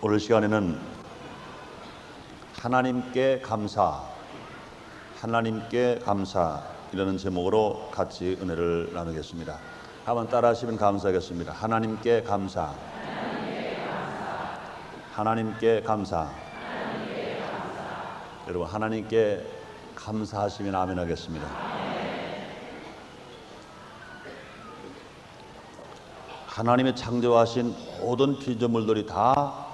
오늘 시간에는 하나님께 감사, 하나님께 감사 이라는 제목으로 같이 은혜를 나누겠습니다. 한번 따라 하시면 감사하겠습니다. 하나님께 감사, 하나님께 감사. 여러분 하나님께 감사하시면 아멘 하겠습니다. 하나님의 창조하신 모든 피조물들이 다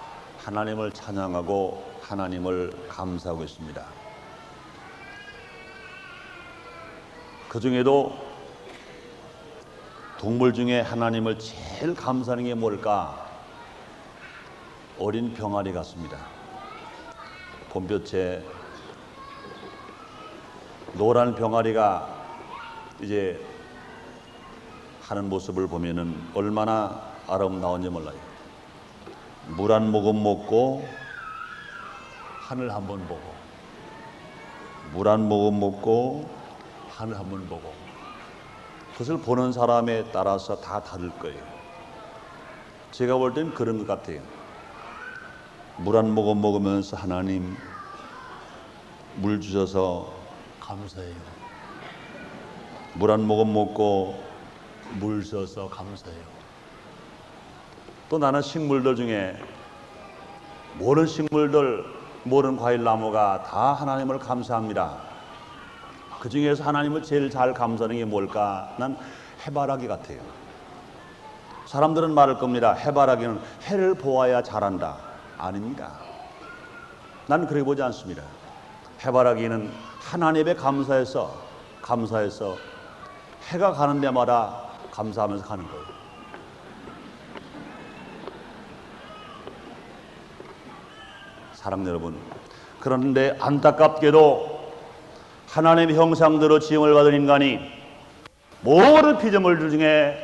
하나님을 찬양하고 하나님을 감사하고 있습니다. 그 중에도 동물 중에 하나님을 제일 감사하는 게 뭘까? 어린 병아리 같습니다. 봄볕에 노란 병아리가 이제 하는 모습을 보면은 얼마나 아름다운지 몰라요. 물 한 모금 먹고 하늘 한번 보고, 물 한 모금 먹고 하늘 한번 보고, 그것을 보는 사람에 따라서 다 다를 거예요. 제가 볼 땐 그런 것 같아요. 물 한 모금 먹으면서 하나님 물 주셔서 감사해요. 물 한 모금 먹고 물 줘서 감사해요. 또 나는 식물들 중에 모든 식물들, 모든 과일 나무가 다 하나님을 감사합니다. 그 중에서 하나님을 제일 잘 감사하는 게 뭘까? 난 해바라기 같아요. 사람들은 말할 겁니다. 해바라기는 해를 보아야 자란다. 아닙니다. 나는 그렇게 보지 않습니다. 해바라기는 하나님에 감사해서 해가 가는 데마다 감사하면서 가는 거예요. 사랑 여러분, 그런데 안타깝게도 하나님의 형상대로 지음을 받은 인간이 모든 피조물들 중에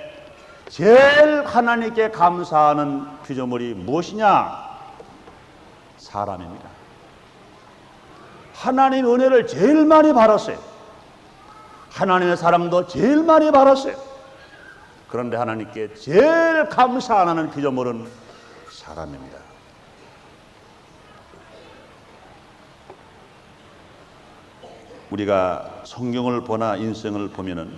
제일 하나님께 감사하는 피조물이 무엇이냐? 사람입니다. 하나님의 은혜를 제일 많이 받았어요. 하나님의 사랑도 제일 많이 받았어요. 그런데 하나님께 제일 감사 안 하는 피조물은 사람입니다. 우리가 성경을 보나 인생을 보면은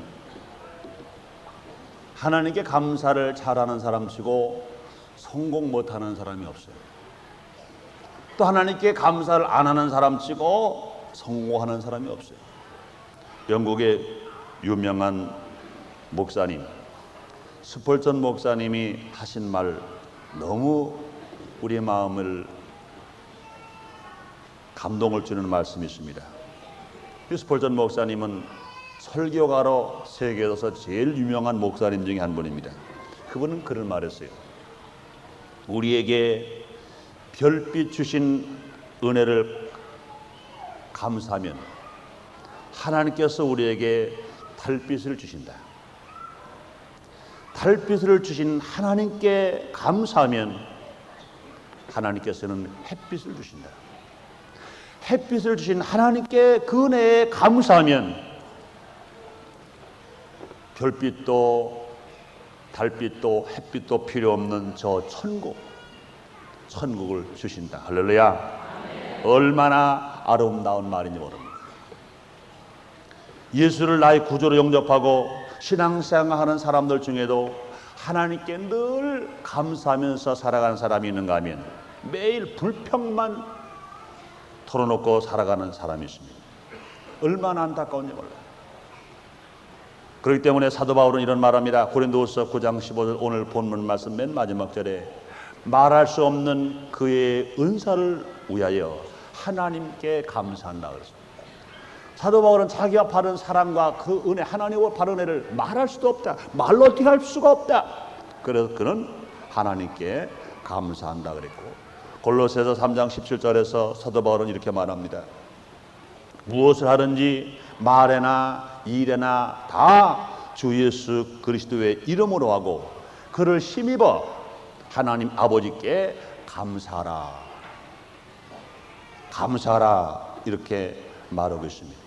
하나님께 감사를 잘하는 사람 치고 성공 못하는 사람이 없어요. 또 하나님께 감사를 안 하는 사람 치고 성공하는 사람이 없어요. 영국의 유명한 목사님 스펄전 목사님이 하신 말 너무 우리의 마음을 감동을 주는 말씀이 있습니다. 스펄전 목사님은 설교가로 세계에서 제일 유명한 목사님 중에 한 분입니다. 그분은 그런 말했어요. 우리에게 별빛 주신 은혜를 감사하면 하나님께서 우리에게 달빛을 주신다. 달빛을 주신 하나님께 감사하면 하나님께서는 햇빛을 주신다. 햇빛을 주신 하나님께 그 은혜에 감사하면 별빛도 달빛도 햇빛도 필요 없는 저 천국을 주신다. 할렐루야. 얼마나 아름다운 말인지 모릅니다. 예수를 나의 구주로 영접하고 신앙생활하는 사람들 중에도 하나님께 늘 감사하면서 살아가는 사람이 있는가 하면 매일 불평만 털어놓고 살아가는 사람이 있습니다. 얼마나 안타까운지 몰라요. 그렇기 때문에 사도 바울은 이런 말합니다. 고린도후서 9장 15절 오늘 본문 말씀 맨 마지막 절에 말할 수 없는 그의 은사를 위하여 하나님께 감사한다 그랬습니다. 사도 바울은 자기가 받은 사랑과 그 은혜, 하나님과 받은 은혜를 말할 수도 없다. 말로 어떻게 할 수가 없다. 그래서 그는 하나님께 감사한다 그랬고, 골로새서 3장 17절에서 사도 바울은 이렇게 말합니다. 무엇을 하든지 말에나 일에나 다 주 예수 그리스도의 이름으로 하고 그를 힘입어 하나님 아버지께 감사하라. 감사하라 이렇게 말하고 있습니다.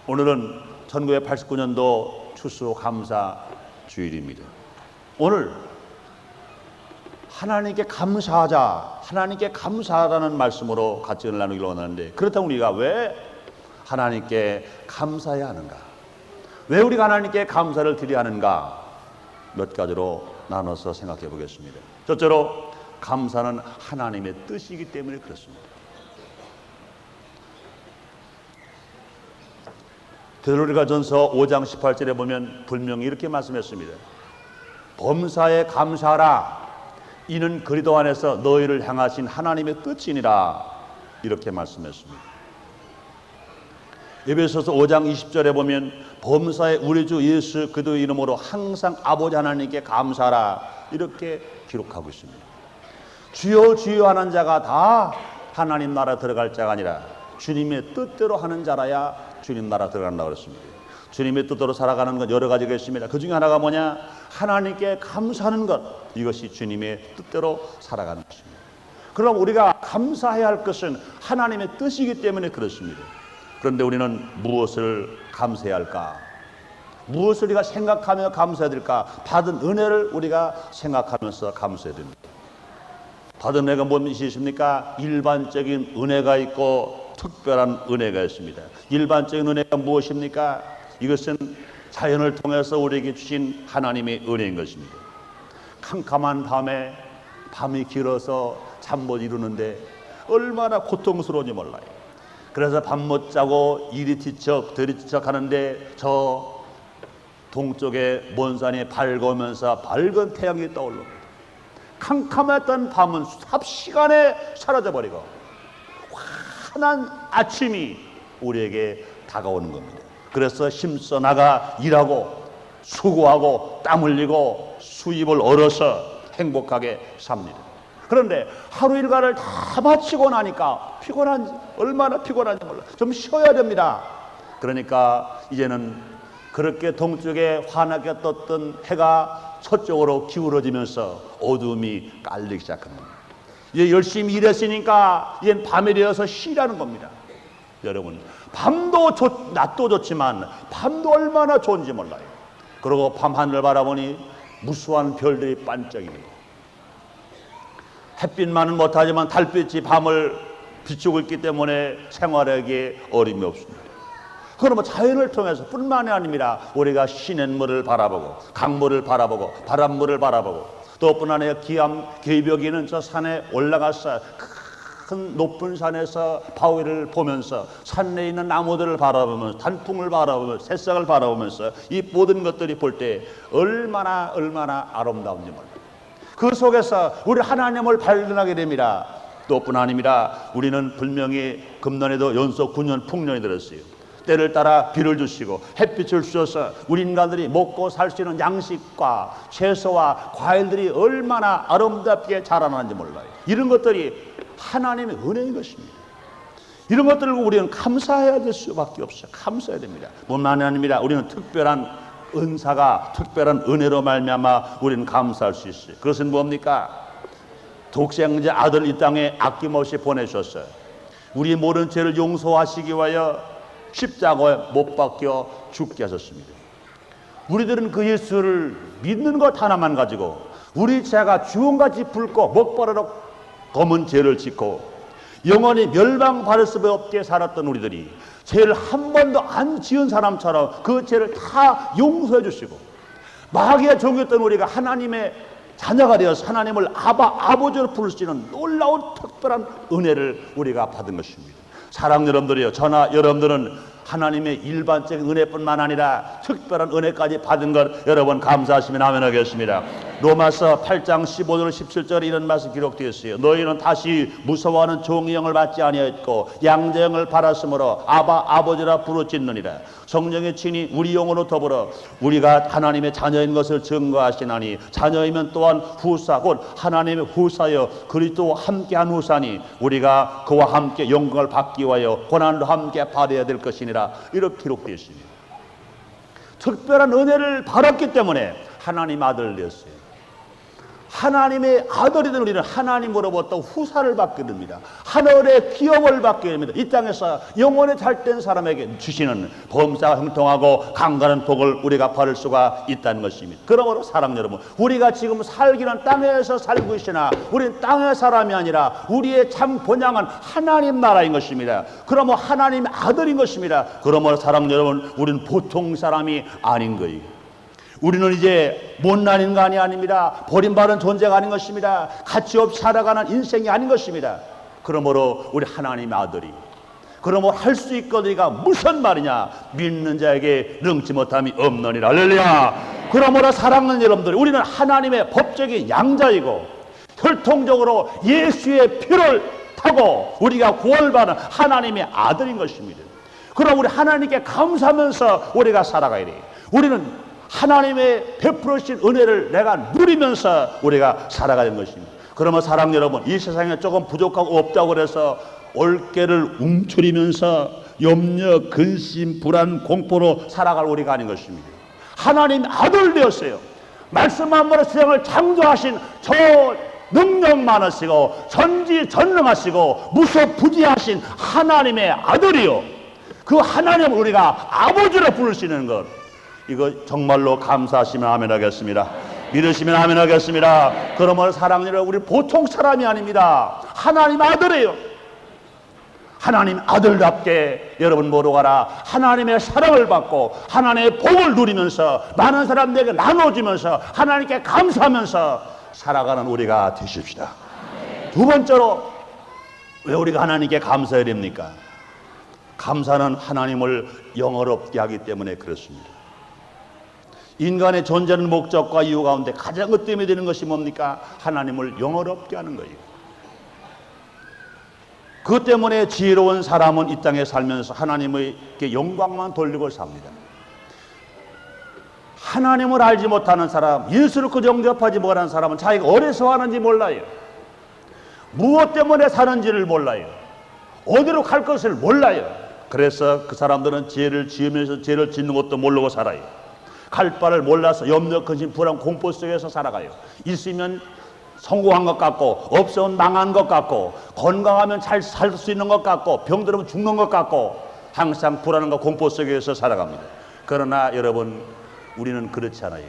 오늘은 1989년도 추수감사 주일입니다. 오늘 하나님께 감사하자, 하나님께 감사하라는 말씀으로 같이 나누기를 원하는데, 그렇다면 우리가 왜 하나님께 감사해야 하는가? 왜 우리가 하나님께 감사를 드려야 하는가? 몇 가지로 나눠서 생각해 보겠습니다. 첫째로, 감사는 하나님의 뜻이기 때문에 그렇습니다. 데살로니가전서 5장 18절에 보면 분명히 이렇게 말씀했습니다. 범사에 감사하라. 이는 그리스도 안에서 너희를 향하신 하나님의 뜻이니라. 이렇게 말씀했습니다. 에베소서 5장 20절에 보면 범사에 우리 주 예수 그리스도의 이름으로 항상 아버지 하나님께 감사하라. 이렇게 기록하고 있습니다. 주여 주여 하는 자가 다 하나님 나라 들어갈 자가 아니라 주님의 뜻대로 하는 자라야 주님 나라 들어간다고 그랬습니다. 주님의 뜻대로 살아가는 건 여러 가지가 있습니다. 그 중에 하나가 뭐냐? 하나님께 감사하는 것. 이것이 주님의 뜻대로 살아가는 것입니다. 그럼 우리가 감사해야 할 것은 하나님의 뜻이기 때문에 그렇습니다. 그런데 우리는 무엇을 감사해야 할까? 무엇을 우리가 생각하며 감사해야 될까? 받은 은혜를 우리가 생각하면서 감사해야 됩니다. 받은 은혜가 무엇이 있습니까? 일반적인 은혜가 있고 특별한 은혜가 있습니다. 일반적인 은혜가 무엇입니까? 이것은 자연을 통해서 우리에게 주신 하나님의 은혜인 것입니다. 캄캄한 밤에 밤이 길어서 잠 못 이루는데 얼마나 고통스러운지 몰라요. 그래서 밤 못 자고 이리 뒤척 저리 뒤척 하는데 저 동쪽의 먼 산이 밝으면서 밝은 태양이 떠오릅니다. 캄캄했던 밤은 삽시간에 사라져버리고 환한 아침이 우리에게 다가오는 겁니다. 그래서 힘써 나가 일하고 수고하고 땀 흘리고 수입을 얻어서 행복하게 삽니다. 그런데 하루 일과를 다 마치고 나니까 얼마나 피곤한지 몰라. 좀 쉬어야 됩니다. 그러니까 이제는 그렇게 동쪽에 환하게 떴던 해가 서쪽으로 기울어지면서 어둠이 깔리기 시작합니다. 이제 열심히 일했으니까 이젠 밤이 되어서 쉬라는 겁니다. 여러분, 낮도 좋지만 밤도 얼마나 좋은지 몰라요. 그리고 밤하늘을 바라보니 무수한 별들이 반짝입니다. 햇빛만은 못하지만 달빛이 밤을 비추고 있기 때문에 생활하기에 어림이 없습니다. 그러면 자연을 통해서 뿐만이 아닙니다. 우리가 시냇물을 바라보고 강물을 바라보고 바닷물을 바라보고 또 뿐 아니라 기암괴벽이는 저 산에 올라가서 큰 높은 산에서 바위를 보면서 산내에 있는 나무들을 바라보면서 단풍을 바라보면서 새싹을 바라보면서 이 모든 것들이 볼 때 얼마나 아름다운지 몰라요. 그 속에서 우리 하나님을 발견하게 됩니다. 또 뿐 아닙니다. 우리는 분명히 금년에도 연속 9년 풍년이 들었어요. 때를 따라 비를 주시고 햇빛을 주셔서 우리 인간들이 먹고 살 수 있는 양식과 채소와 과일들이 얼마나 아름답게 자라나는지 몰라요. 이런 것들이 하나님의 은혜인 것입니다. 이런 것들을 우리는 감사해야 될 수밖에 없어요. 감사해야 됩니다. 뿐만 아닙니다. 우리는 특별한 은사가 특별한 은혜로 말미암아 우리는 감사할 수 있어요. 그것은 뭡니까? 독생자 아들 이 땅에 아낌없이 보내셨어요. 우리 모든 죄를 용서하시기 위하여 십자가에 못 박혀 죽게 하셨습니다. 우리들은 그 예수를 믿는 것 하나만 가지고 우리 죄가 주홍같이 붉고 목바르로 검은 죄를 짓고 영원히 멸망받을 수밖에 없게 살았던 우리들이 죄를 한 번도 안 지은 사람처럼 그 죄를 다 용서해 주시고 마귀의 종이었던 우리가 하나님의 자녀가 되어서 하나님을 아버지로 부를 수 있는 놀라운 특별한 은혜를 우리가 받은 것입니다. 사랑 여러분들이요, 저나 여러분들은 하나님의 일반적인 은혜뿐만 아니라 특별한 은혜까지 받은 것 여러분 감사하시면 아멘 하겠습니다. 로마서 8장 15절 17절에 이런 말씀 기록되어 있어요. 너희는 다시 무서워하는 종의 영을 받지 아니하였고 양자의 영을 받았으므로 아버지라 부르짖느니라. 성령의 친히 우리 영으로 더불어 우리가 하나님의 자녀인 것을 증거하시나니 자녀이면 또한 후사 곧 하나님의 후사여 그리스도와 함께한 후사니 우리가 그와 함께 영광을 받기 위하여 고난도 함께 받아야 될 것이니라. 이렇게 기록되어 있습니다. 특별한 은혜를 받았기 때문에 하나님 아들을 내었어요. 하나님의 아들이 된 우리는 하나님으로부터 후사를 받게 됩니다. 하늘의 기업을 받게 됩니다. 이 땅에서 영원히 잘된 사람에게 주시는 범사가 형통하고 강건한 복을 우리가 받을 수가 있다는 것입니다. 그러므로 사랑 여러분, 우리가 지금 살기는 땅에서 살고 있으나 우리는 땅의 사람이 아니라 우리의 참 본향은 하나님 나라인 것입니다. 그러므로 하나님의 아들인 것입니다. 그러므로 사랑 여러분, 우리는 보통 사람이 아닌 거예요. 우리는 이제 못난 인간이 아닙니다. 버림받은 존재가 아닌 것입니다. 가치없이 살아가는 인생이 아닌 것입니다. 그러므로 우리 하나님의 아들이, 그러므로 할 수 있거니가 무슨 말이냐? 믿는 자에게 능치 못함이 없느니라. 할렐루야. 그러므로 사랑하는 여러분들, 우리는 하나님의 법적인 양자이고 혈통적으로 예수의 피를 타고 우리가 구원받은 하나님의 아들인 것입니다. 그럼 우리 하나님께 감사하면서 우리가 살아가야 돼요. 우리는 하나님의 베풀으신 은혜를 내가 누리면서 우리가 살아가는 것입니다. 그러면 사랑 여러분, 이 세상에 조금 부족하고 없다고 그래서 올개를 움츠리면서 염려, 근심, 불안, 공포로 살아갈 우리가 아닌 것입니다. 하나님 아들 되었어요. 말씀 한번으로 세상을 창조하신 저 능력 많으시고 전지전능하시고 무소부지하신 하나님의 아들이요, 그 하나님을 우리가 아버지로 부르시는 것, 이거 정말로 감사하시면 아멘 하겠습니다. 믿으시면 아멘 하겠습니다. 그러므로 사랑하는 우리 보통 사람이 아닙니다. 하나님 아들이에요. 하나님 아들답게 여러분 모두 가라. 하나님의 사랑을 받고 하나님의 복을 누리면서 많은 사람들에게 나눠주면서 하나님께 감사하면서 살아가는 우리가 되십시다. 두 번째로, 왜 우리가 하나님께 감사해야 됩니까? 감사는 하나님을 영어롭게 하기 때문에 그렇습니다. 인간의 존재는 목적과 이유 가운데 가장 으뜸이 되는 것이 뭡니까? 하나님을 영어롭게 하는 거예요. 그 때문에 지혜로운 사람은 이 땅에 살면서 하나님에게 영광만 돌리고 삽니다. 하나님을 알지 못하는 사람, 예수를 그저 영접하지 못하는 사람은 자기가 어디서 하는지 몰라요. 무엇 때문에 사는지를 몰라요. 어디로 갈 것을 몰라요. 그래서 그 사람들은 죄를 지으면서 죄를 짓는 것도 모르고 살아요. 갈 바를 몰라서 염려, 근심, 불안, 공포 속에서 살아가요. 있으면 성공한 것 같고 없으면 망한 것 같고 건강하면 잘 살 수 있는 것 같고 병들면 죽는 것 같고 항상 불안함과 공포 속에서 살아갑니다. 그러나 여러분, 우리는 그렇지 않아요.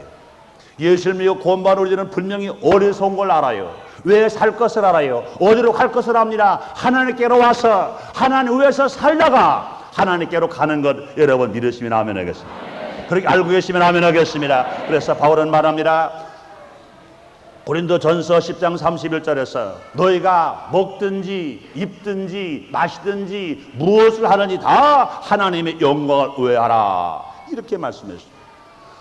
예수를 믿고 구원받은 우리는 분명히 어리석은 걸 알아요. 왜 살 것을 알아요. 어디로 갈 것을 압니다. 하나님께로 와서 하나님 위해서 살다가 하나님께로 가는 것, 여러분 믿으시면 아멘 하겠습니다. 그렇게 알고 계시면 아멘 하겠습니다. 그래서 바울은 말합니다. 고린도전서 10장 31절에서 너희가 먹든지 입든지 마시든지 무엇을 하든지 다 하나님의 영광을 의하라, 이렇게 말씀했습니다.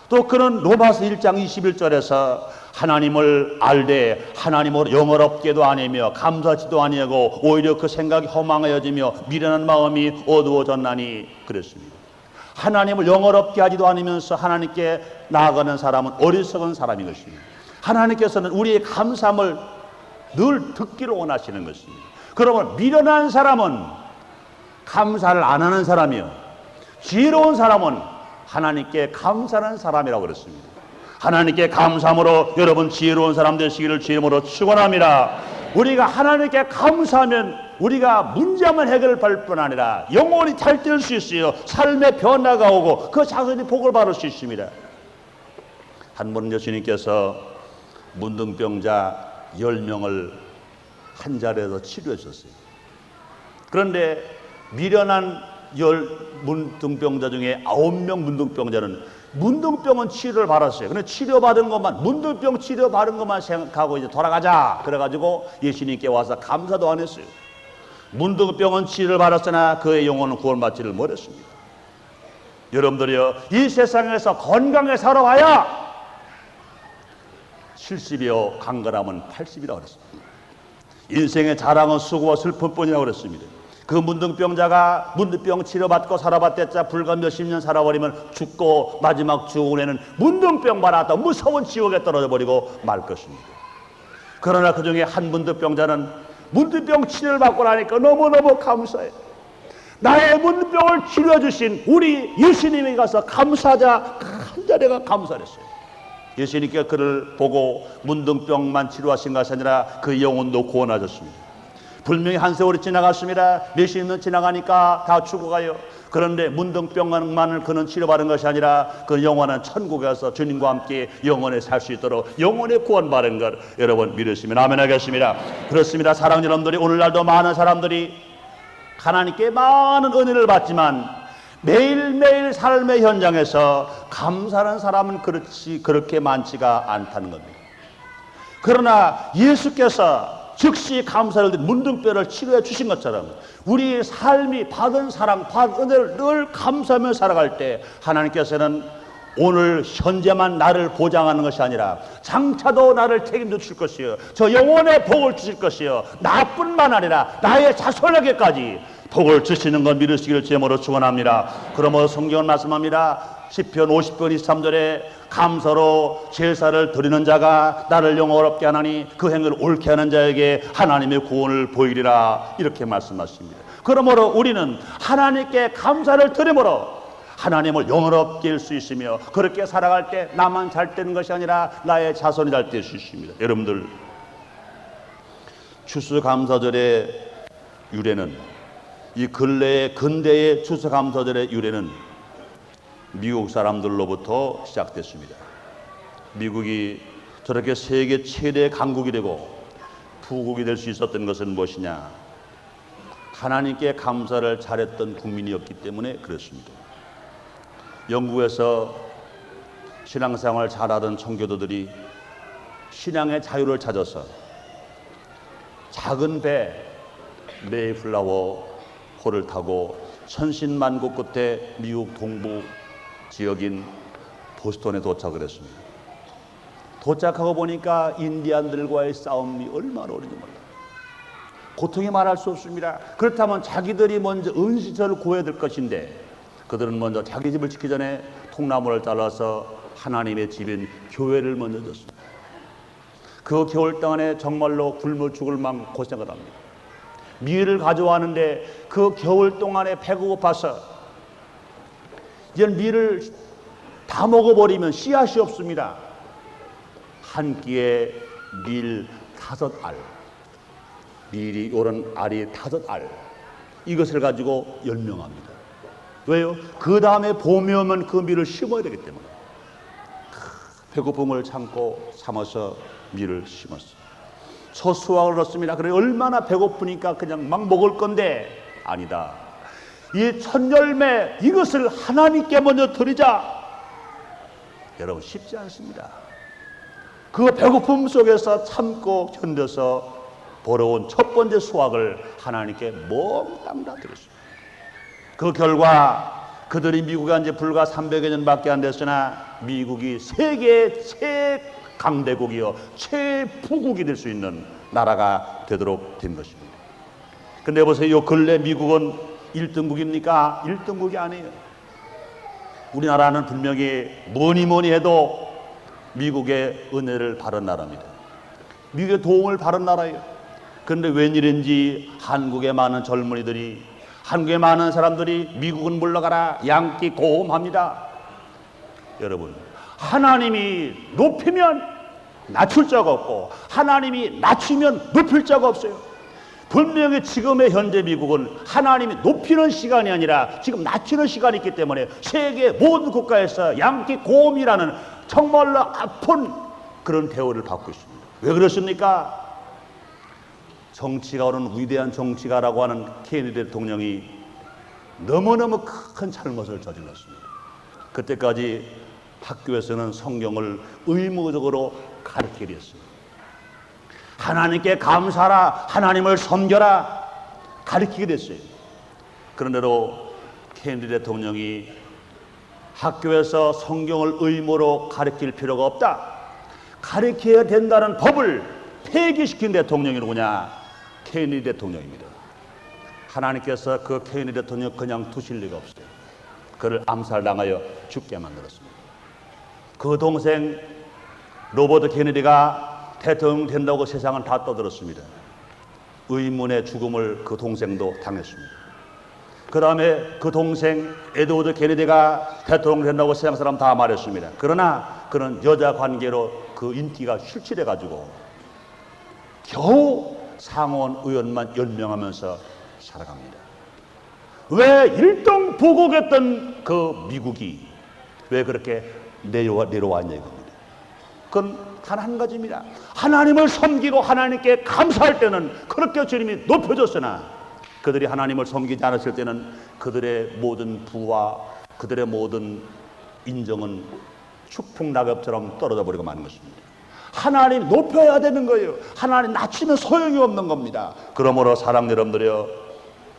또 그는 로마서 1장 21절에서 하나님을 알되 하나님으로 영어롭게도 아니며 감사치도 아니하고 오히려 그 생각이 허망해지며 미련한 마음이 어두워졌나니 그랬습니다. 하나님을 영어롭게 하지도 않으면서 하나님께 나아가는 사람은 어리석은 사람인 것입니다. 하나님께서는 우리의 감사함을 늘 듣기를 원하시는 것입니다. 그러면 미련한 사람은 감사를 안 하는 사람이요, 지혜로운 사람은 하나님께 감사하는 사람이라고 그랬습니다. 하나님께 감사함으로 여러분 지혜로운 사람 되시기를 주님으로 축원합니다. 우리가 하나님께 감사하면 우리가 문제만 해결할 뿐 아니라 영원히 잘 될 수 있어요. 삶의 변화가 오고 그 자손이 복을 받을 수 있습니다. 한 번 예수님께서 문둥병자 10명을 한 자리에서 치료해 줬어요. 그런데 미련한 문둥병자 중에 9명 문둥병자는 문둥병은 치료를 받았어요. 근데 치료받은 것만, 문둥병 치료받은 것만 생각하고 이제 돌아가자 그래가지고 예수님께 와서 감사도 안 했어요. 문둥병은 치료를 받았으나 그의 영혼은 구원받지를 못했습니다. 여러분들이요, 이 세상에서 건강에 살아와야 70이요 강건하면 80이라고 그랬습니다. 인생의 자랑은 수고와 슬픔뿐이라고 그랬습니다. 그 문둥병자가 문둥병 치료받고 살아봤댔자 불과 몇십 년 살아버리면 죽고 마지막 죽은 애는 문둥병 받았다 무서운 지옥에 떨어져 버리고 말 것입니다. 그러나 그 중에 한 문둥병자는 문둥병 치료를 받고 나니까 너무너무 감사해요. 나의 문둥병을 치료해 주신 우리 예수님에 가서 감사하자 한 자리가 감사했어요. 예수님께 그를 보고 문둥병만 치료하신 것이 아니라 그 영혼도 구원하셨습니다. 분명히 한 세월이 지나갔습니다. 몇십 년 지나가니까 다 죽어가요. 그런데 문둥병만을 그는 치료받은 것이 아니라 그 영원한 천국에 가서 주님과 함께 영원히 살 수 있도록 영원히 구원받은 것 여러분 믿으시면 아멘 하겠습니다. 그렇습니다. 사랑하는 여러분들이 오늘날도 많은 사람들이 하나님께 많은 은혜를 받지만 매일매일 삶의 현장에서 감사하는 사람은 그렇게 많지가 않다는 겁니다. 그러나 예수께서 즉시 감사를 드린 문둥병을 치료해 주신 것처럼 우리 삶이 받은 사랑, 받은 은혜를 늘 감사하며 살아갈 때 하나님께서는 오늘 현재만 나를 보장하는 것이 아니라 장차도 나를 책임져 주실 것이요, 저 영혼의 복을 주실 것이요, 나뿐만 아니라 나의 자손에게까지 복을 주시는 것 믿으시기를 제목으로 축원합니다. 그러므로 성경은 말씀합니다. 시편 50편 23절에 감사로 제사를 드리는 자가 나를 영화롭게 하나니 그 행위를 옳게 하는 자에게 하나님의 구원을 보이리라 이렇게 말씀하십니다. 그러므로 우리는 하나님께 감사를 드림으로 하나님을 영화롭게 할 수 있으며 그렇게 살아갈 때 나만 잘 되는 것이 아니라 나의 자손이 잘 될 수 있습니다. 여러분들 추수감사절의 유래는 이 근대의 추수감사절의 유래는 미국 사람들로부터 시작됐습니다. 미국이 저렇게 세계 최대 강국이 되고 부국이 될 수 있었던 것은 무엇이냐? 하나님께 감사를 잘했던 국민이었기 때문에 그렇습니다. 영국에서 신앙생활 잘하던 청교도들이 신앙의 자유를 찾아서 작은 배 메이플라워 호를 타고 천신만고 끝에 미국 동부 지역인 보스턴에 도착을 했습니다. 도착하고 보니까 인디안들과의 싸움이 얼마나 오는지 몰라요. 고통이 말할 수 없습니다. 그렇다면 자기들이 먼저 은시절을 구해야 될 것인데 그들은 먼저 자기 집을 지키기 전에 통나무를 잘라서 하나님의 집인 교회를 먼저 줬습니다. 그 겨울 동안에 정말로 굶어 죽을 만큼 고생을 합니다. 밀을 가져왔는데 그 겨울 동안에 배가 고파서 이제 밀을 다 먹어버리면 씨앗이 없습니다. 한 끼에 밀 5알, 밀이 오른 알이 5알, 이것을 가지고 연명합니다. 왜요? 그 다음에 봄이 오면 그 밀을 심어야 되기 때문에 배고픔을 참아서 밀을 심었어요. 첫 수확을 얻습니다. 그래 얼마나 배고프니까 그냥 막 먹을 건데 아니다. 이 첫 열매 이것을 하나님께 먼저 드리자. 여러분 쉽지 않습니다. 그 배고픔 속에서 참고 견뎌서 벌어온 첫 번째 수확을 하나님께 몽땅 다 드렸습니다. 그 결과 그들이 미국에 한 지 불과 300여 년밖에 안 됐으나 미국이 세계 최강대국이요 최부국이 될 수 있는 나라가 되도록 된 것입니다. 근데 보세요. 요 근래 미국은 1등국입니까? 1등국이 아니에요. 우리나라는 분명히 뭐니 해도 미국의 은혜를 받은 나라입니다. 미국의 도움을 받은 나라예요. 그런데 웬일인지 한국의 많은 젊은이들이, 한국의 많은 사람들이 미국은 물러가라 양기 고음합니다. 여러분, 하나님이 높이면 낮출 자가 없고 하나님이 낮추면 높일 자가 없어요. 분명히 지금의 현재 미국은 하나님이 높이는 시간이 아니라 지금 낮추는 시간이 있기 때문에 세계 모든 국가에서 양기 고음이라는 정말로 아픈 그런 대우를 받고 있습니다. 왜 그렇습니까? 정치가로는 위대한 정치가라고 하는 케네디 대통령이 너무너무 큰 잘못을 저질렀습니다. 그때까지 학교에서는 성경을 의무적으로 가르치게 됐습니다. 하나님께 감사하라, 하나님을 섬겨라 가르치게 됐어요. 그런데도 케네디 대통령이 학교에서 성경을 의무로 가르칠 필요가 없다, 가르쳐야 된다는 법을 폐기시킨 대통령이 누구냐? 케네디 대통령입니다. 하나님께서 그 케네디 대통령 그냥 두실 리가 없어요. 그를 암살당하여 죽게 만들었습니다. 그 동생 로버트 케네디가 대통령 된다고 세상은 다 떠들었습니다. 의문의 죽음을 그 동생도 당했습니다. 그 다음에 그 동생 에드워드 케네디가 대통령 된다고 세상 사람 다 말했습니다. 그러나 그는 여자 관계로 그 인기가 실질해가지고 겨우 상원 의원만 연명하면서 살아갑니다. 왜 일등 보국했던 그 미국이 왜 그렇게 내려왔냐 이겁니다. 그건 단 한 가지입니다. 하나님을 섬기고 하나님께 감사할 때는 그렇게 주님이 높여줬으나 그들이 하나님을 섬기지 않았을 때는 그들의 모든 부와 그들의 모든 인정은 추풍낙엽처럼 떨어져 버리고 마는 것입니다. 하나님 높여야 되는 거예요. 하나님 낮추면 소용이 없는 겁니다. 그러므로 사랑 여러분들이요,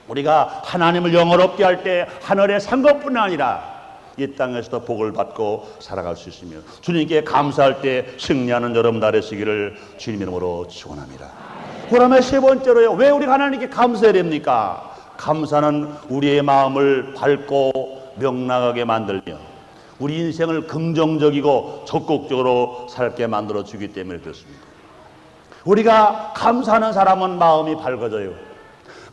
우리가 하나님을 영어롭게 할 때 하늘의 산 것뿐 아니라 이 땅에서도 복을 받고 살아갈 수 있으며 주님께 감사할 때 승리하는 여러분 되시기를 주님 이름으로 축원합니다. 그러면 세 번째로요, 왜 우리가 하나님께 감사해야 됩니까? 감사는 우리의 마음을 밝고 명랑하게 만들며 우리 인생을 긍정적이고 적극적으로 살게 만들어 주기 때문에 그렇습니다. 우리가 감사하는 사람은 마음이 밝아져요.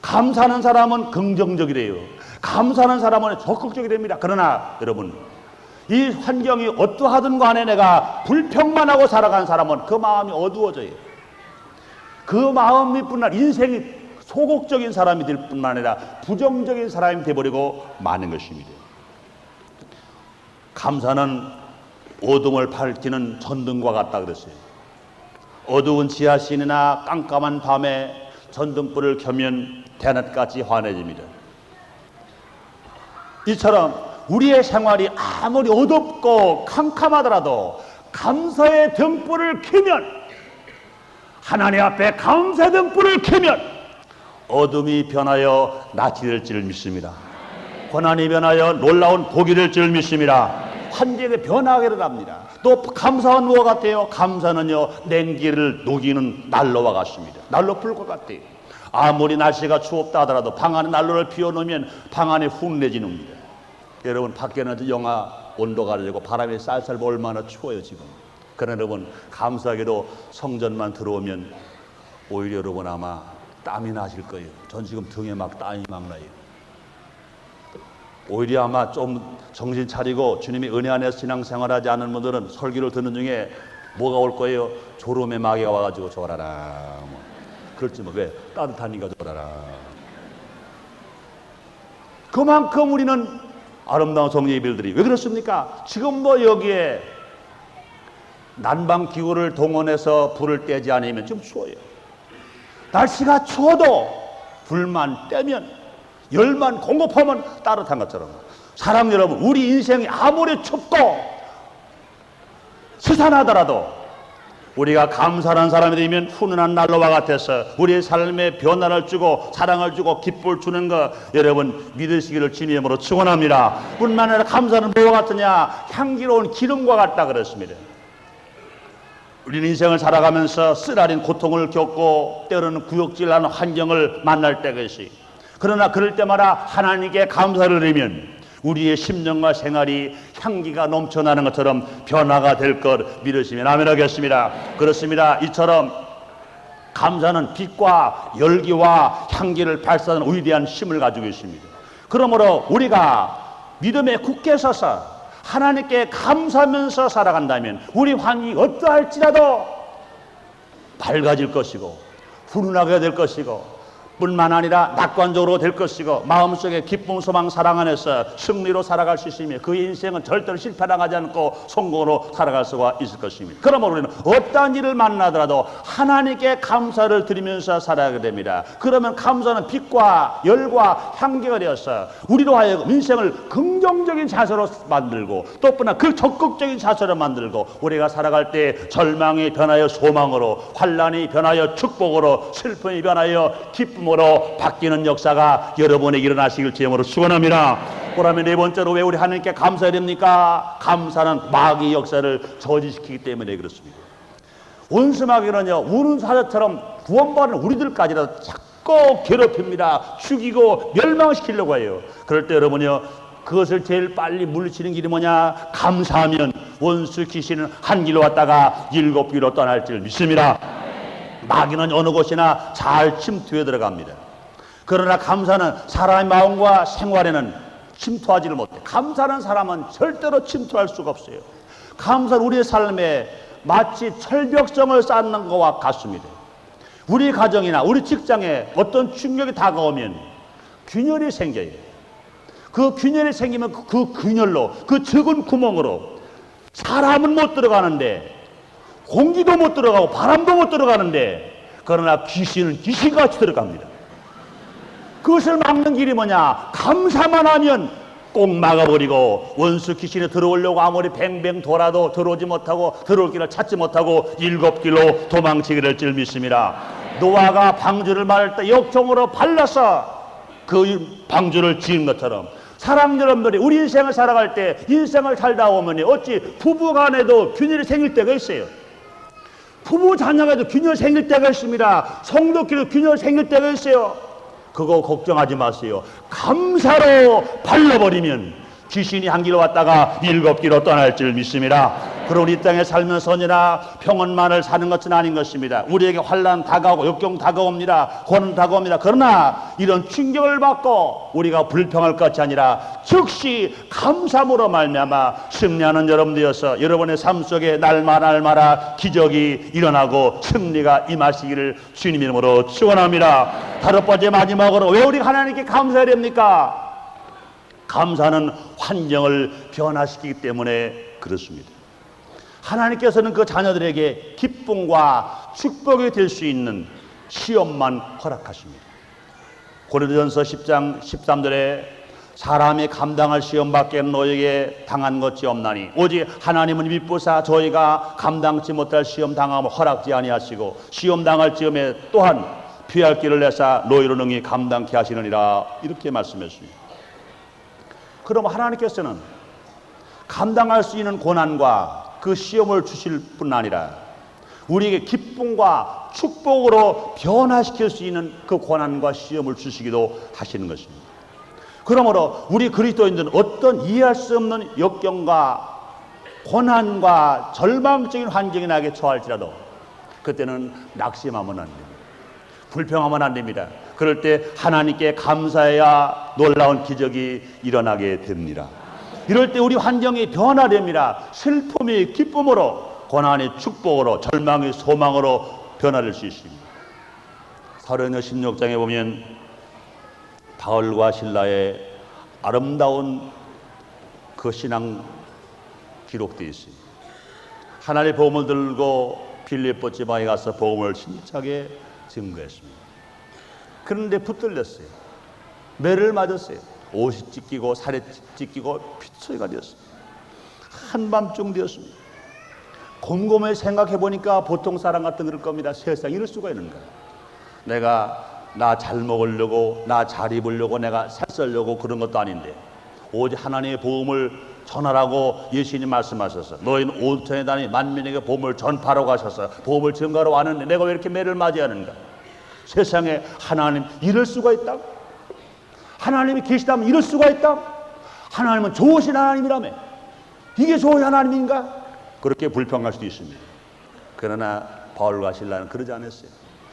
감사하는 사람은 긍정적이래요. 감사하는 사람은 적극적이 됩니다. 그러나 여러분, 이 환경이 어떠하든 간에 내가 불평만 하고 살아간 사람은 그 마음이 어두워져요. 그 마음이 뿐 아니라 인생이 소극적인 사람이 될 뿐만 아니라 부정적인 사람이 되어버리고 마는 것입니다. 감사는 어둠을 밝히는 전등과 같다 그랬어요. 어두운 지하실이나 깜깜한 밤에 전등불을 켜면 대낮같이 환해집니다. 이처럼 우리의 생활이 아무리 어둡고 캄캄하더라도 감사의 등불을 켜면, 하나님 앞에 감사의 등불을 켜면 어둠이 변하여 낮이 될 줄 믿습니다. 고난이 변하여 놀라운 복이 될 줄 믿습니다. 환경이 변하게 합니다. 또 감사는 무엇 같아요? 감사는요, 냉기를 녹이는 난로와 같습니다. 난로 불과 같아요. 아무리 날씨가 추웠다 하더라도 방 안에 난로를 피워놓으면 방 안에 훅 내지는니다. 여러분, 밖에는 영하 온도가 되고 바람이 쌀쌀 불고 얼마나 추워요 지금. 그러나 여러분, 감사하게도 성전만 들어오면 오히려 여러분 아마 땀이 나실 거예요. 전 지금 등에 막 땀이 막 나요. 오히려 아마 좀 정신 차리고 주님의 은혜 안에서 신앙생활하지 않은 분들은 설교를 듣는 중에 뭐가 올 거예요? 졸음의 마귀가 와가지고 졸아라. 그렇지 뭐. 왜? 따뜻하니까 졸아라. 그만큼 우리는 아름다운 성령 예배들이 왜 그렇습니까? 지금 뭐 여기에 난방기구를 동원해서 불을 떼지 않으면 좀 추워요. 날씨가 추워도 불만 떼면, 열만 공급하면 따뜻한 것처럼, 사랑 여러분, 우리 인생이 아무리 춥고 스산하더라도 우리가 감사하는 사람이 되면 훈훈한 난로와 같아서 우리의 삶에 변화를 주고 사랑을 주고 기쁨을 주는 것, 여러분 믿으시기를 주님으로 축원합니다. 뿐만 아니라 감사는 뭐와 같으냐? 향기로운 기름과 같다 그랬습니다. 우리는 인생을 살아가면서 쓰라린 고통을 겪고 때로는 구역질하는 환경을 만날 때가 있어요. 그러나 그럴 때마다 하나님께 감사를 드리면 우리의 심령과 생활이 향기가 넘쳐나는 것처럼 변화가 될 것 믿으시면 아멘 하겠습니다. 그렇습니다. 이처럼 감사는 빛과 열기와 향기를 발산하는 위대한 힘을 가지고 있습니다. 그러므로 우리가 믿음에 굳게 서서 하나님께 감사하면서 살아간다면 우리 환경이 어떠할지라도 밝아질 것이고 훈훈하게 될 것이고 뿐만 아니라 낙관적으로 될 것이고 마음속에 기쁨, 소망, 사랑 안에서 승리로 살아갈 수 있으며 그 인생은 절대로 실패당하지 않고 성공으로 살아갈 수가 있을 것입니다. 그러므로 우리는 어떠한 일을 만나더라도 하나님께 감사를 드리면서 살아가게 됩니다. 그러면 감사는 빛과 열과 향기가 되어서 우리로 하여금 인생을 긍정적인 자세로 만들고 또 뿐만 그 적극적인 자세로 만들고 우리가 살아갈 때 절망이 변하여 소망으로, 환난이 변하여 축복으로, 슬픔이 변하여 기쁨 으로 바뀌는 역사가 여러분에게 일어나시길 주님으로 축원합니다. 그러면 네 번째로 왜 우리 하나님께 감사해야 됩니까? 감사는 마귀의 역사를 저지시키기 때문에 그렇습니다. 원수마귀는요, 우는 사자처럼 구원받은 우리들까지라도 자꾸 괴롭힙니다. 죽이고 멸망시키려고 해요. 그럴 때 여러분요, 그것을 제일 빨리 물리치는 길이 뭐냐? 감사하면 원수 귀신은 한 길로 왔다가 7길로 떠날 줄 믿습니다. 마귀는 어느 곳이나 잘 침투해 들어갑니다. 그러나 감사는 사람의 마음과 생활에는 침투하지를 못해. 감사하는 사람은 절대로 침투할 수가 없어요. 감사는 우리의 삶에 마치 철벽성을 쌓는 것과 같습니다. 우리 가정이나 우리 직장에 어떤 충격이 다가오면 균열이 생겨요. 그 균열이 생기면 그 균열로, 그 적은 구멍으로 사람은 못 들어가는데, 공기도 못 들어가고 바람도 못 들어가는데, 그러나 귀신은 귀신같이 들어갑니다. 그것을 막는 길이 뭐냐? 감사만 하면 꼭 막아버리고, 원수 귀신이 들어오려고 아무리 뱅뱅 돌아도 들어오지 못하고, 들어올 길을 찾지 못하고 7길로 도망치기를 줄 믿습니다. 노아가 방주를 말할 때 역종으로 발라서 그 방주를 지은 것처럼, 사랑 여러분들이 우리 인생을 살아갈 때, 인생을 살다 보면 어찌 부부간에도 균열이 생길 때가 있어요. 부부 자녀에도 균열 생길 때가 있습니다. 성도끼리도 균열 생길 때가 있어요. 그거 걱정하지 마세요. 감사로 발라버리면 귀신이 한 길로 왔다가 7길로 떠날 줄 믿습니다. 그러니 이 땅에 살면서 언제나 평온만을 사는 것은 아닌 것입니다. 우리에게 환난 다가오고 역경 다가옵니다. 고난 다가옵니다. 그러나 이런 충격을 받고 우리가 불평할 것이 아니라 즉시 감사함으로 말미암아 승리하는 여러분 되어서 여러분의 삶 속에 날마다 기적이 일어나고 승리가 임하시기를 주님 이름으로 축원합니다. 5번째 마지막으로 왜 우리가 하나님께 감사해야 됩니까? 감사는 환경을 변화시키기 때문에 그렇습니다. 하나님께서는 그 자녀들에게 기쁨과 축복이 될 수 있는 시험만 허락하십니다. 고린도전서 10장 13절에 사람이 감당할 시험밖에 너에게 당한 것이 없나니 오직 하나님은 미쁘사 저희가 감당치 못할 시험 당함을 허락지 아니하시고 시험 당할 즈음에 또한 피할 길을 내사 너희로 능히 감당케 하시느니라, 이렇게 말씀했습니다. 그럼 하나님께서는 감당할 수 있는 고난과 그 시험을 주실 뿐 아니라 우리에게 기쁨과 축복으로 변화시킬 수 있는 그 고난과 시험을 주시기도 하시는 것입니다. 그러므로 우리 그리스도인들은 어떤 이해할 수 없는 역경과 고난과 절망적인 환경이 나게 처할지라도 그때는 낙심하면 안 됩니다. 불평하면 안 됩니다. 그럴 때 하나님께 감사해야 놀라운 기적이 일어나게 됩니다. 이럴 때 우리 환경이 변화됩니다. 슬픔이 기쁨으로, 고난이 축복으로, 절망이 소망으로 변화될 수 있습니다. 사도행전 16장에 보면 바울과 신라의 아름다운 그 신앙 기록되어 있습니다. 하나님의 복음을 들고 빌립보 지방에 가서 복음을 힘차게 증거했습니다. 그런데 붙들렸어요. 매를 맞았어요. 옷이 찢기고 살이 찢기고 피처리가 되었습니다. 한밤중 되었습니다. 곰곰이 생각해 보니까 보통 사람 같은 그럴 겁니다. 세상 이럴 수가 있는가? 내가 나 잘 먹으려고, 나 잘 입으려고, 내가 살 썰려고 그런 것도 아닌데 오직 하나님의 복음을 전하라고 예수님 말씀하셔서 너희는 온 천에 다니 만민에게 복음을 전파하러 가셔서 복음을 전가하러 왔는데 내가 왜 이렇게 매를 맞이하는가? 세상에 하나님 이럴 수가 있다? 하나님이 계시다면 이럴 수가 있다? 하나님은 좋으신 하나님이라며 이게 좋은 하나님인가? 그렇게 불평할 수도 있습니다. 그러나 바울과 실라는 그러지 않았어요.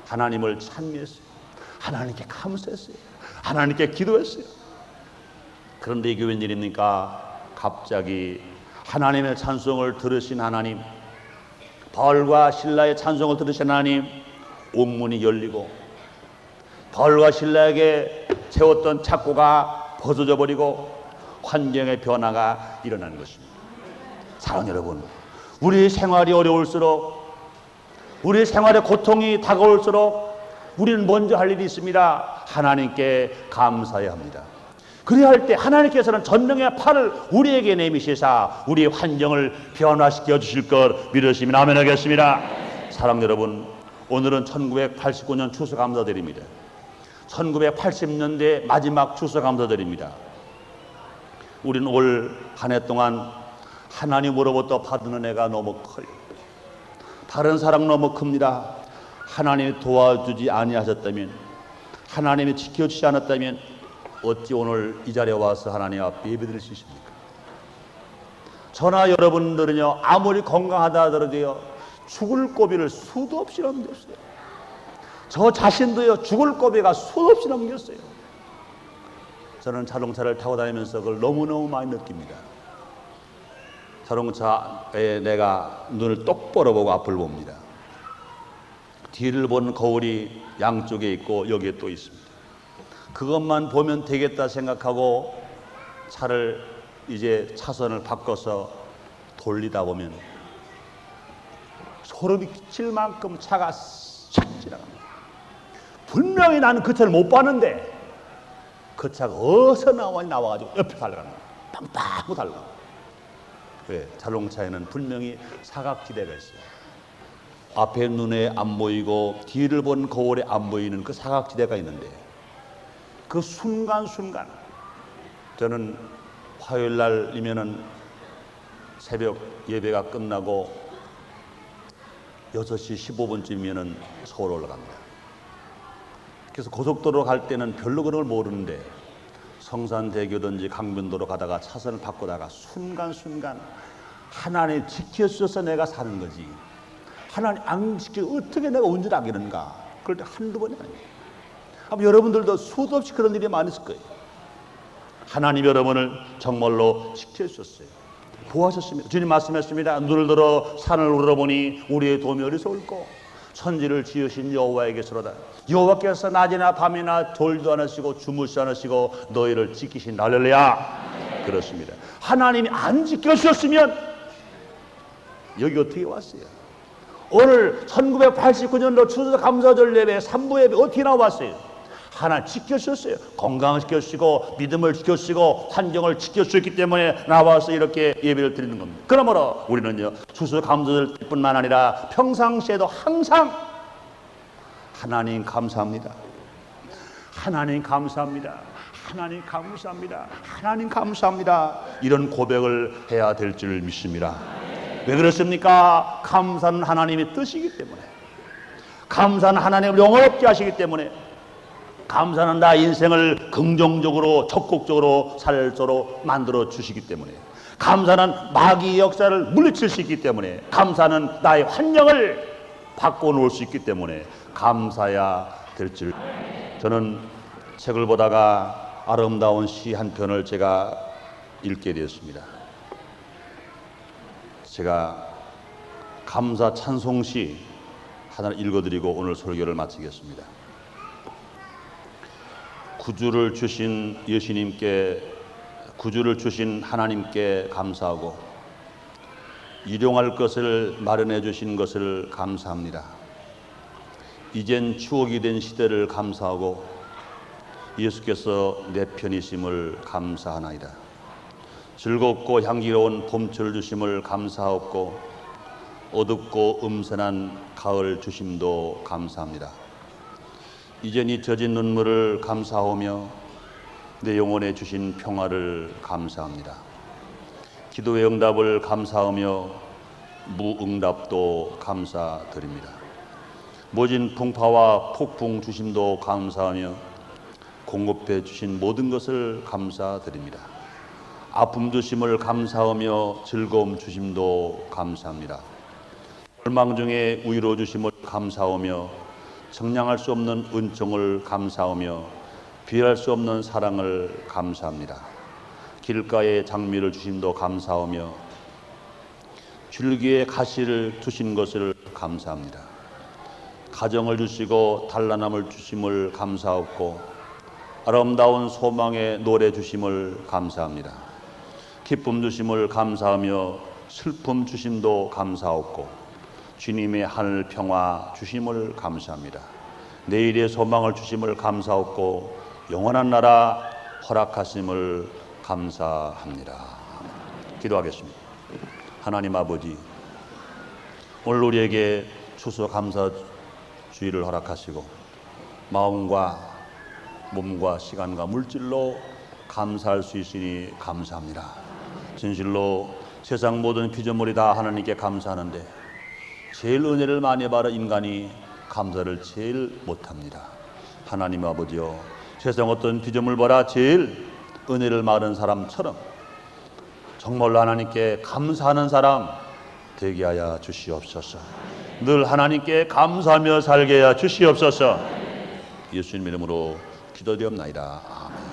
하나님을 찬미했어요. 하나님께 감사했어요. 하나님께 기도했어요. 그런데 이게 웬일입니까? 갑자기 하나님의 찬송을 들으신 하나님, 바울과 실라의 찬송을 들으신 하나님, 옥문이 열리고 바울과 실라에게 채웠던 착고가 벗어져 버리고 환경의 변화가 일어나는 것입니다. 사랑하는 여러분, 우리 생활이 어려울수록, 우리 생활에 고통이 다가올수록 우리는 먼저 할 일이 있습니다. 하나님께 감사해야 합니다. 그래야 할 때 하나님께서는 전능의 팔을 우리에게 내미시사 우리의 환경을 변화시켜 주실 것 믿으시면 아멘 하겠습니다. 사랑하는 여러분, 오늘은 1989년 추수감사드립니다. 1980년대 마지막 추수감사드립니다. 우리는 올 한 해 동안 하나님으로부터 받은 은혜가 너무 커요. 다른 사랑 너무 큽니다. 하나님이 도와주지 아니하셨다면, 하나님이 지켜주지 않았다면 어찌 오늘 이 자리에 와서 하나님 앞에 예배드릴 수 있습니까? 저나 여러분들은요, 아무리 건강하다 하더라도요, 죽을 고비를 수도 없이 넘겼어요. 저 자신도요 죽을 고비가 수없이 넘겼어요. 저는 자동차를 타고 다니면서 그걸 너무너무 많이 느낍니다. 자동차에 내가 눈을 똑바로 보고 앞을 봅니다. 뒤를 보는 거울이 양쪽에 있고 여기에 또 있습니다. 그것만 보면 되겠다 생각하고 차를 이제 차선을 바꿔서 돌리다 보면 소름이 끼칠 만큼 차가 싹 지나갑니다. 분명히 나는 그 차를 못 봤는데 그 차가 어디서 나와가지고 옆에 달려가는 거예요. 빵빵 하고 달려가는 거예요. 왜? 자동차에는 분명히 사각지대가 있어요. 앞에 눈에 안 보이고 뒤를 본 거울에 안 보이는 그 사각지대가 있는데 그 순간순간 저는 화요일 날이면은 새벽 예배가 끝나고 6시 15분쯤이면은 서울 올라갑니다. 그래서 고속도로 갈 때는 별로 그런 걸 모르는데 성산대교든지 강변도로 가다가 차선을 바꾸다가 순간순간 하나님 지켜주셔서 내가 사는 거지 하나님 안 지켜 어떻게 내가 운전하게 되는가. 그럴 때 한두 번이 아니에요. 아마 여러분들도 수도 없이 그런 일이 많았을 거예요. 하나님 여러분을 정말로 지켜주셨어요. 보호하셨습니다. 주님 말씀했습니다. 눈을 들어 산을 우러러보니 우리의 도움이 어디서 올꼬. 천지를 지으신 여호와에게서로다. 여호와께서 낮이나 밤이나 졸지도 않으시고 주무시지 않으시고 너희를 지키신 할렐루야. 그렇습니다. 하나님이 안 지켜주셨으면 여기 어떻게 왔어요? 오늘 1989년도 추수감사절 예배 3부 예배 어떻게 나왔어요? 하나님 지켜주셨어요. 건강을 지켜주시고 믿음을 지켜주시고 환경을 지켜주셨기 때문에 나와서 이렇게 예배를 드리는 겁니다. 그러므로 우리는요 추수감사절 뿐만 아니라 평상시에도 항상 하나님 감사합니다. 하나님 감사합니다. 하나님 감사합니다. 하나님 감사합니다. 이런 고백을 해야 될 줄 믿습니다. 왜 그렇습니까? 감사는 하나님의 뜻이기 때문에, 감사는 하나님을 영원롭게 하시기 때문에, 감사는 나의 인생을 긍정적으로 적극적으로 살도록 만들어 주시기 때문에, 감사는 마귀의 역사를 물리칠 수 있기 때문에, 감사는 나의 환경을 바꿔놓을 수 있기 때문에 감사해야 될 줄. 저는 책을 보다가 아름다운 시 한 편을 제가 읽게 되었습니다. 제가 감사 찬송시 하나를 읽어드리고 오늘 설교를 마치겠습니다. 구주를 주신 예수님께, 구주를 주신 하나님께 감사하고 일용할 것을 마련해 주신 것을 감사합니다. 이젠 추억이 된 시대를 감사하고 예수께서 내 편이심을 감사하나이다. 즐겁고 향기로운 봄철 주심을 감사하옵고 어둡고 음산한 가을 주심도 감사합니다. 이젠 이 젖은 눈물을 감사하오며 내 영혼에 주신 평화를 감사합니다. 기도의 응답을 감사하며 무응답도 감사드립니다. 모진 풍파와 폭풍 주심도 감사하며 공급해 주신 모든 것을 감사드립니다. 아픔 주심을 감사하며 즐거움 주심도 감사합니다. 절망 중에 위로 주심을 감사하며 정량할 수 없는 은총을 감사하며 비할 수 없는 사랑을 감사합니다. 길가에 장미를 주심도 감사하며 줄기에 가시를 주신 것을 감사합니다. 가정을 주시고 단란함을 주심을 감사하고 아름다운 소망의 노래 주심을 감사합니다. 기쁨 주심을 감사하며 슬픔 주심도 감사하고 주님의 하늘 평화 주심을 감사합니다. 내일의 소망을 주심을 감사하고 영원한 나라 허락하심을 감사합니다. 기도하겠습니다. 하나님 아버지, 오늘 우리에게 추수감사주의를 허락하시고 마음과 몸과 시간과 물질로 감사할 수 있으니 감사합니다. 진실로 세상 모든 피조물이 다 하나님께 감사하는데 제일 은혜를 많이 받아 인간이 감사를 제일 못합니다. 하나님 아버지여, 세상 어떤 피조물보다 제일 은혜를 많은 사람처럼 정말로 하나님께 감사하는 사람 되게 하여 주시옵소서. 늘 하나님께 감사하며 살게 해 주시옵소서. 예수님 이름으로 기도드리옵나이다. 아멘.